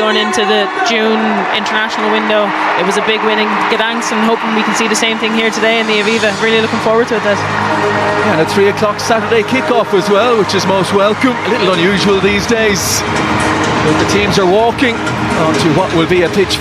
going into the June international window. It was a big win in Gdansk, and hoping we can see the same thing here today in the Aviva. Really looking forward to it. Yeah, and a 3 o'clock Saturday kickoff as well, which is most welcome. A little unusual these days, but the teams are walking onto what will be a pitch.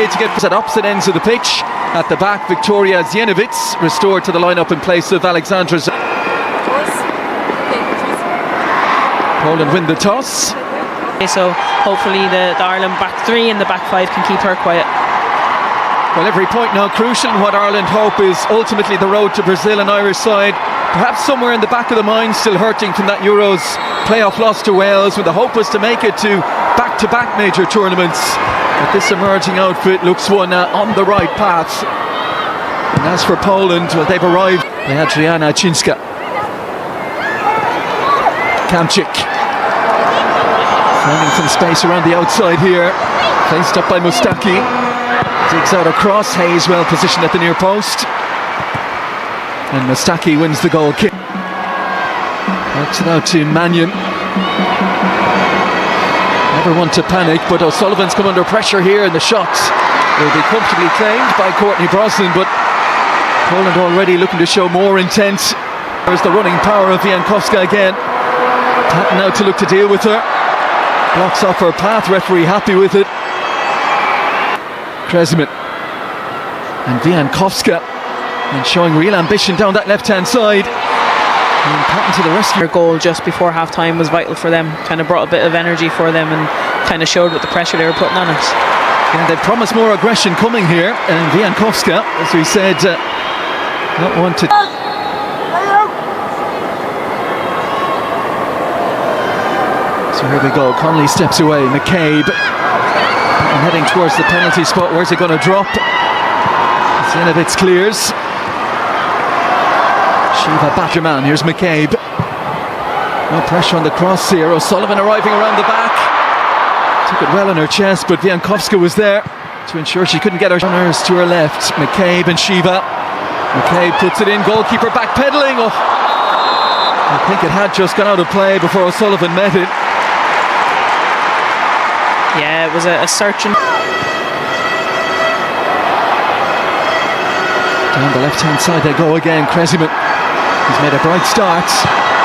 To get at opposite ends of the pitch. At the back, Victoria Zienowicz restored to the lineup in place of Alexandra. Poland win the toss. So hopefully the Ireland back three and the back five can keep her quiet. Well, every point now crucial. What Ireland hope is ultimately the road to Brazil and Irish side. Perhaps somewhere in the back of the mind still hurting from that Euros playoff loss to Wales, when the hope was to make it to back-to-back major tournaments. But this emerging outfit looks one on the right path. And as for Poland, well, they've arrived by Adriana Cinska. Kamczyk finding some space around the outside here. Faced up by Mustaki. Digs out across. Hayes well positioned at the near post. And Mustaki wins the goal kick. Works it out to Mannion. Never want to panic, but O'Sullivan's come under pressure here, and the shots will be comfortably claimed by Courtney Brosnan, but Poland already looking to show more intent. There's the running power of Wiankowska again. Patton now to look to deal with her. Blocks off her path, referee happy with it. Kresman and Wiankowska, and showing real ambition down that left-hand side. And Patton to the rescue. Their goal just before half-time was vital for them. Kind of brought a bit of energy for them and kind of showed what the pressure they were putting on us. Yeah, they promised more aggression coming here, and Wiankowska, as we said, not want to. So here we go. Connolly steps away. McCabe and heading towards the penalty spot. Where's it going to drop? Zienowicz clears. Shiva Batterman, here's McCabe. No pressure on the cross here. O'Sullivan arriving around the back. Took it well on her chest, but Wiankowska was there to ensure she couldn't get her runners to her left. McCabe and Shiva. McCabe puts it in, goalkeeper backpedaling. Oh, I think it had just gone out of play before O'Sullivan met it. Yeah, it was a searching. Down the left-hand side they go again. Kresman. He's made a bright start,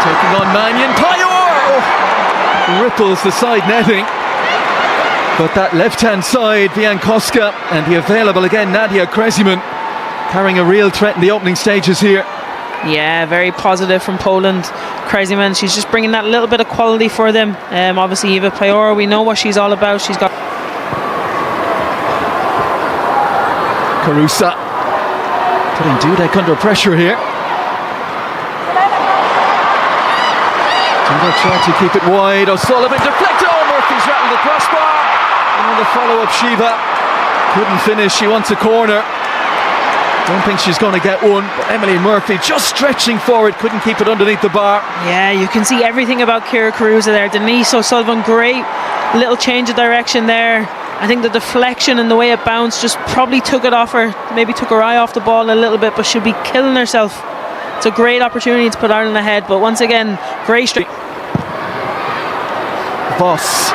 taking on Mannion. Payor! Oh, ripples the side netting. But that left-hand side, Wiankowska, and the available again, Nadia Kresman, carrying a real threat in the opening stages here. Yeah, very positive from Poland. Kresman, she's just bringing that little bit of quality for them. Obviously, Eva Payor, we know what she's all about. She's got Carusa putting Dudek under pressure here. Dudek tried to keep it wide. O'Sullivan deflected. Oh, Murphy's rattled the crossbar. And the follow-up, Shiva couldn't finish. She wants a corner. Don't think she's going to get one. But Emily Murphy just stretching forward, couldn't keep it underneath the bar. Yeah, you can see everything about Kira Carusa there. Denise O'Sullivan, great little change of direction there. I think the deflection and the way it bounced just probably took it off her, maybe took her eye off the ball a little bit, but she'll be killing herself. It's a great opportunity to put Ireland ahead, but once again, great strike. Voss.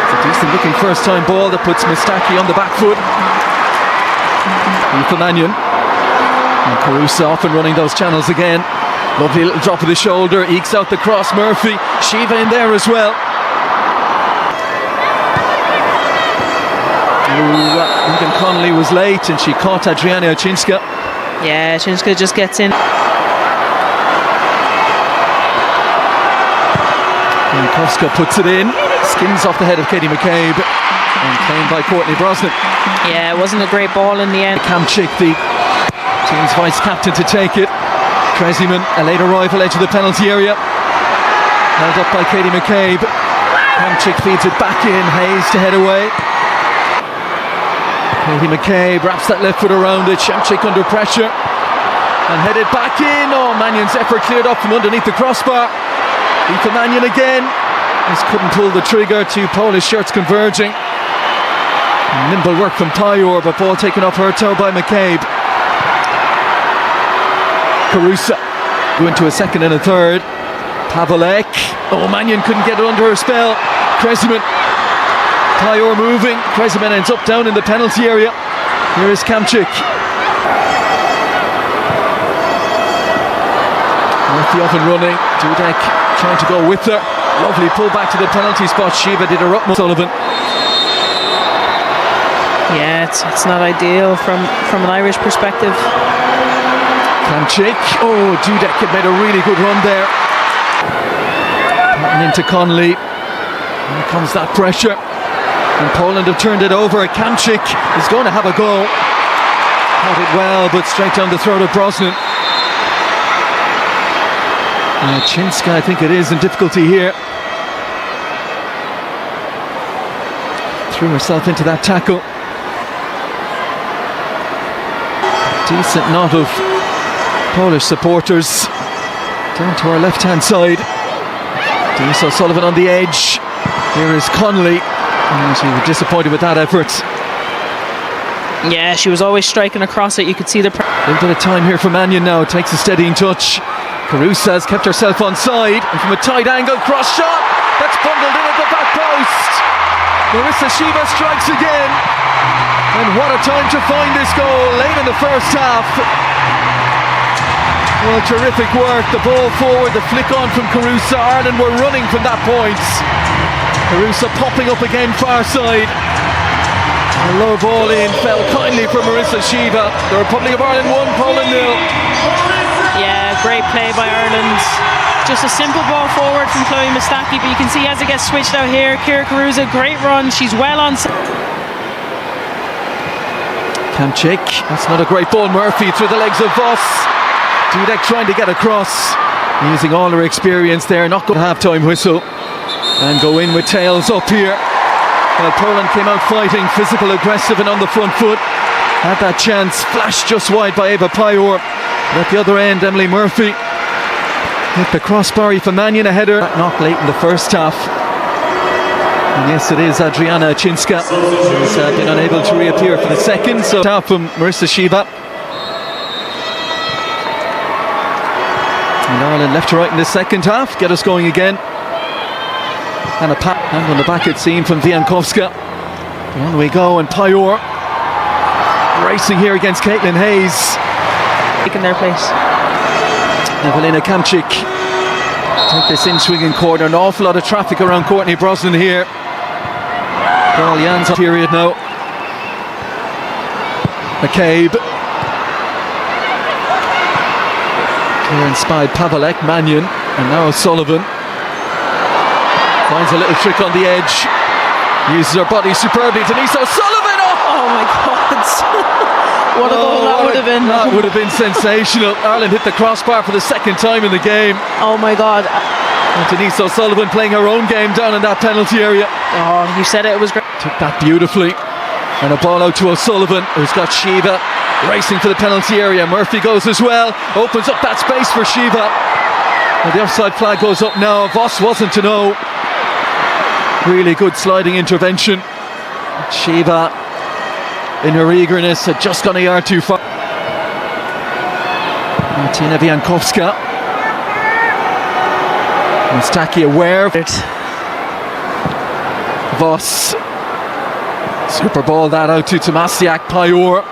It's a decent looking first time ball that puts Mustaki on the back foot. Aoife Mannion. And Carusa off and running those channels again. Lovely little drop of the shoulder, ekes out the cross. Murphy, Shiva in there as well. Megan Connolly was late and she caught Adriana Cinska. Yeah, Cinska just gets in. Wiankowska puts it in, skims off the head of Katie McCabe, and claimed by Courtney Brosnan. Yeah, it wasn't a great ball in the end. Kamczyk, the team's vice-captain, to take it. Kresman, a late arrival, edge of the penalty area. Held up by Katie McCabe. Kamczyk feeds it back in, Hayes to head away. Katie McCabe wraps that left foot around it. Kamczyk under pressure. and headed back in. Oh, Mannion's effort cleared up from underneath the crossbar. Aoife Mannion again. Just couldn't pull the trigger. Two Polish shirts converging. Nimble work from Payor, but ball taken off her toe by McCabe. Carusa go into a second and a third. Pavelek. Oh, Mannion couldn't get it under her spell. Kreisman. Payor moving. Kreisman ends up down in the penalty area. Here is Kamchik. Murphy up and running. Dudek trying to go with her. Lovely pull back to the penalty spot. Shiva did her utmost. Sullivan. Yeah, it's not ideal from an Irish perspective. Kamchik. Oh, Dudek had made a really good run there. Patton into Connolly. Here comes that pressure. And Poland have turned it over. Kamchik is going to have a go. Caught it well, but straight down the throat of Brosnan. Chinska, I think it is, in difficulty here. Threw herself into that tackle. Decent knot of Polish supporters down to our left-hand side. Denise O'Sullivan on the edge. Here is Connolly. She was disappointed with that effort. Yeah, she was always striking across it. You could see the a little bit of time here for Mannion now. Takes a steadying touch. Carusa has kept herself on side, and from a tight angle, cross shot. That's bundled in at the back post. Marissa Shiva strikes again. And what a time to find this goal late in the first half. Well, terrific work. The ball forward, the flick on from Carusa. Ireland were running from that point. Carusa popping up again far side. A low ball in, fell kindly from Marissa Shiva. The Republic of Ireland 1, Poland 0. Yeah, great play by Ireland. Just a simple ball forward from Chloe Mustaki, but you can see as it gets switched out here, Ciara Carusa, great run. She's well on. Kamchik, that's not a great ball. Murphy through the legs of Voss. Dudek trying to get across, using all her experience there. Not going to half-time whistle and go in with tails up here. Well, Poland came out fighting, physical, aggressive and on the front foot. Had that chance, flashed just wide by Eva Payor. At the other end, Emily Murphy hit the crossbar for Mannion, a header. That knock late in the first half. And yes, it is Adriana Chinska who's been unable to reappear for the second. So half from Marissa Shiva. And Ireland left to right in the second half. Get us going again. And a pat hand on the back, it seemed, from Wiankowska. On we go, and Payor racing here against Caitlin Hayes. Taking their place. Evelina Kamchik take this in-swinging corner. An awful lot of traffic around Courtney Brosnan here. Paul Jan's period now. McCabe. Clearance spied Pavelek, Mannion, and now O'Sullivan. Finds a little trick on the edge. Uses her body superbly. Denise O'Sullivan! Oh my God! What a goal that would have been. That would have been sensational. Ireland hit the crossbar for the second time in the game. Oh my God. And Denise O'Sullivan playing her own game down in that penalty area. Oh, you said it was great. Took that beautifully. And a ball out to O'Sullivan, who's got Shiva racing for the penalty area. Murphy goes as well. Opens up that space for Shiva. And the offside flag goes up now. Voss wasn't to know. Really good sliding intervention. Shiva, in her eagerness, had just gone a yard too far. Martina Wiankowska. Mustaki aware of it. Voss. Super ball that out to Tomasiak. Payor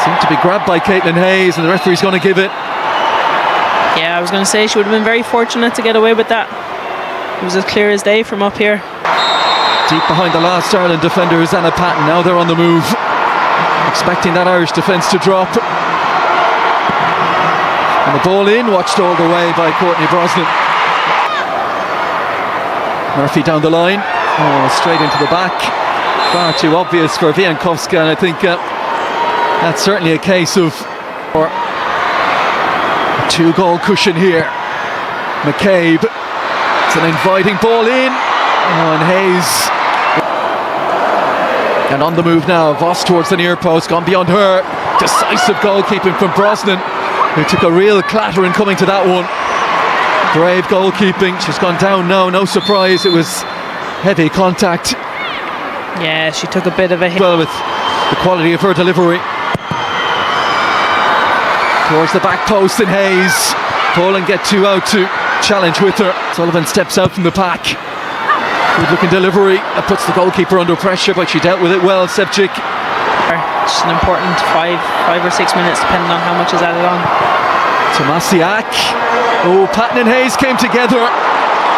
seemed to be grabbed by Caitlin Hayes, and the referee's going to give it. Yeah, I was going to say she would have been very fortunate to get away with that. It was as clear as day from up here. Deep behind the last Ireland defender is Anna Patton. Now they're on the move, expecting that Irish defence to drop. And the ball in, watched all the way by Courtney Brosnan. Murphy down the line. Oh, straight into the back. Far too obvious for Wiankowska, and I think that's certainly a case of a two-goal cushion here. McCabe. It's an inviting ball in. Oh, and Hayes. And on the move now. Voss towards the near post. Gone beyond her. Decisive goalkeeping from Brosnan. who took a real clattering coming to that one. Brave goalkeeping. She's gone down now, no surprise, it was heavy contact. Yeah, she took a bit of a hit. Well, with the quality of her delivery. Towards the back post and Hayes. Poland get two out to challenge with her. Sullivan steps out from the pack. Good looking delivery. That puts the goalkeeper under pressure, but she dealt with it well, Sevcik. Just an important 5 or 6 minutes, depending on how much is added on. Tomasiak. Oh, Patton and Hayes came together.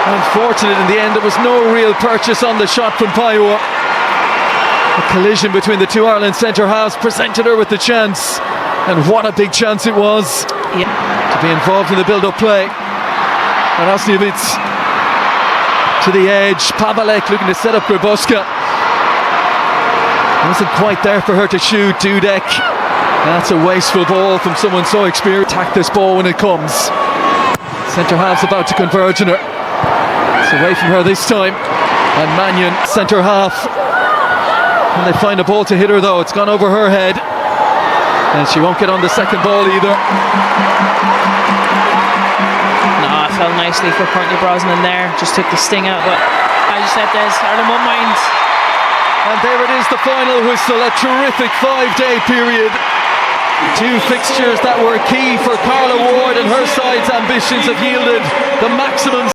Unfortunate in the end, there was no real purchase on the shot from Paiwa. A collision between the two Ireland centre halves presented her with the chance. And what a big chance it was to be involved in the build-up play. And Osniewicz to the edge. Pavelek looking to set up Grabowska. Wasn't quite there for her to shoot. Dudek. That's a wasteful ball from someone so experienced. Attack this ball when it comes. Centre half's about to converge on her. It's away from her this time. And Mannion, centre half. And they find a ball to hit her though. It's gone over her head. And she won't get on the second ball either. No, it fell nicely for Courtney Brosnan there. Just took the sting out, but as you said, Des, Ireland won't mind. And there it is, the final whistle. A terrific 5-day period. Two fixtures that were key for Carla Ward, and her side's ambitions have yielded the maximum